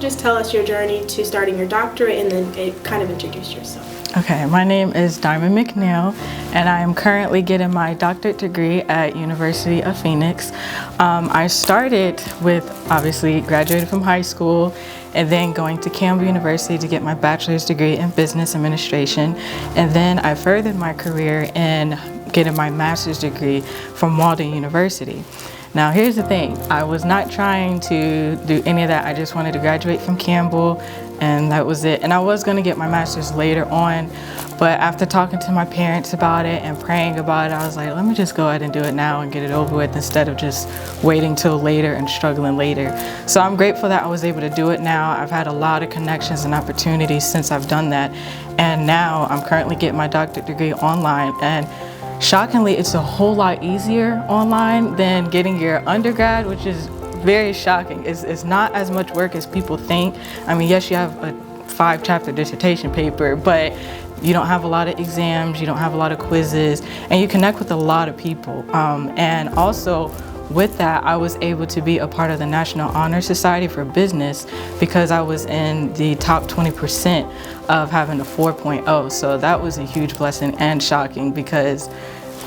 just tell us your journey to starting your doctorate and then kind of introduce yourself? Okay, my name is McNeil, and I am currently getting my doctorate degree at University of Phoenix. I started with, obviously, graduated from high school and then going to Campbell University to get my bachelor's degree in business administration. And then I furthered my career in getting my master's degree from Walden University. Now here's the thing, I was not trying to do any of that. I just wanted to graduate from Campbell, and that was it. And I was gonna get my master's later on, but after talking to my parents about it and praying about it, I was like, let me just go ahead and do it now and get it over with instead of just waiting till later and struggling later. So I'm grateful that I was able to do it now. I've had a lot of connections and opportunities since I've done that. And now I'm currently getting my doctorate degree online. And shockingly, it's a whole lot easier online than getting your undergrad, which is very shocking. It's not as much work as people think. I mean, yes, you have a 5-chapter dissertation paper, but you don't have a lot of exams, you don't have a lot of quizzes, and you connect with a lot of people. And also, with that, I was able to be a part of the National Honor Society for Business because I was in the top 20% of having a 4.0. So that was a huge blessing and shocking because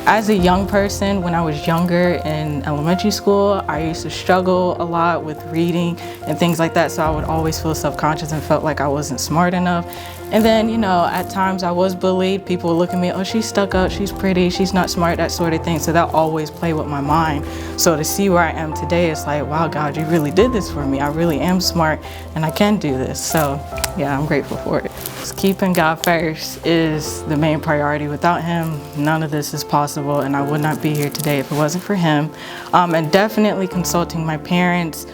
as a young person, when I was younger in elementary school, I used to struggle a lot with reading and things like that. So I would always feel self-conscious and felt like I wasn't smart enough. And then, you know, at times I was bullied. People would look at me, oh, she's stuck up, she's pretty, she's not smart, that sort of thing. So that always played with my mind. So to see where I am today, it's like, wow, God, you really did this for me. I really am smart and I can do this. So yeah, I'm grateful for it. Keeping God first is the main priority. Without Him, none of this is possible, and I would not be here today if it wasn't for Him. And definitely consulting my parents.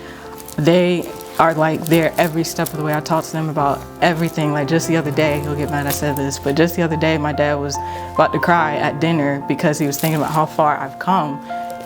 They are like there every step of the way. I talk to them about everything. Like just the other day, he'll get mad I said this, but just the other day my dad was about to cry at dinner because he was thinking about how far I've come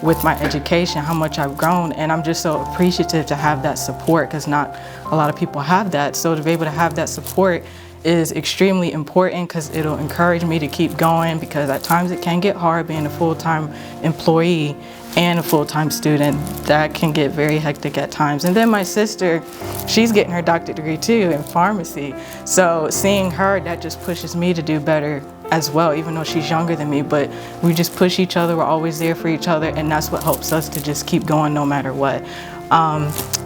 with my education, how much I've grown, and I'm just so appreciative to have that support because not a lot of people have that. So to be able to have that support is extremely important because it'll encourage me to keep going, because at times it can get hard being a full-time employee and a full-time student. That can get very hectic at times. And then my sister, she's getting her doctorate degree too in pharmacy. So seeing her, that just pushes me to do better as well, even though she's younger than me. But we just push each other, we're always there for each other, and that's what helps us to just keep going no matter what.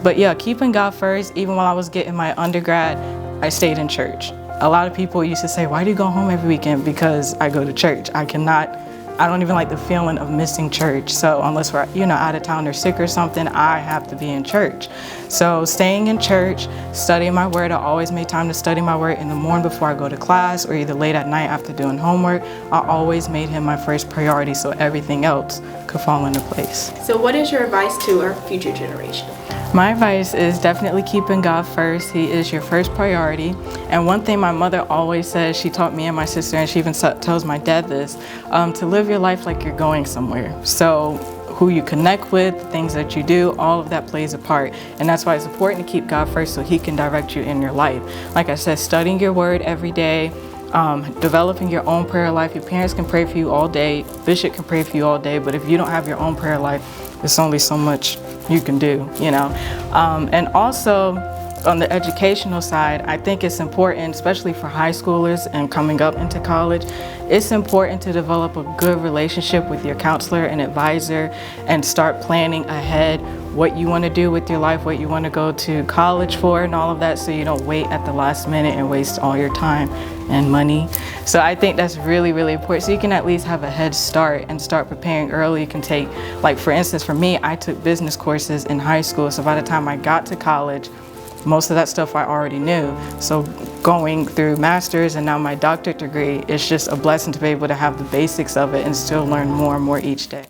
But yeah, keeping God first. Even while I was getting my undergrad, I stayed in church. A lot of people used to say, why do you go home every weekend? Because I go to church. I don't even like the feeling of missing church. So unless we're, out of town or sick or something, I have to be in church. So staying in church, studying my word, I always made time to study my word in the morning before I go to class or either late at night after doing homework. I always made Him my first priority so everything else could fall into place. So what is your advice to our future generation? My advice is definitely keeping God first. He is your first priority. And one thing my mother always says, she taught me and my sister, and she even tells my dad this, to live your life like you're going somewhere. So who you connect with, things that you do, all of that plays a part. And that's why it's important to keep God first so He can direct you in your life. Like I said, studying your word every day, developing your own prayer life. Your parents can pray for you all day, Bishop can pray for you all day, but if you don't have your own prayer life, there's only so much you can do, And also on the educational side, I think it's important, especially for high schoolers and coming up into college, it's important to develop a good relationship with your counselor and advisor and start planning ahead what you want to do with your life, what you want to go to college for and all of that, so you don't wait at the last minute and waste all your time and money. So I think that's really, really important. So you can at least have a head start and start preparing early. You can take, like for instance, for me, I took business courses in high school. So by the time I got to college, most of that stuff I already knew. So going through master's and now my doctorate degree, it's just a blessing to be able to have the basics of it and still learn more and more each day.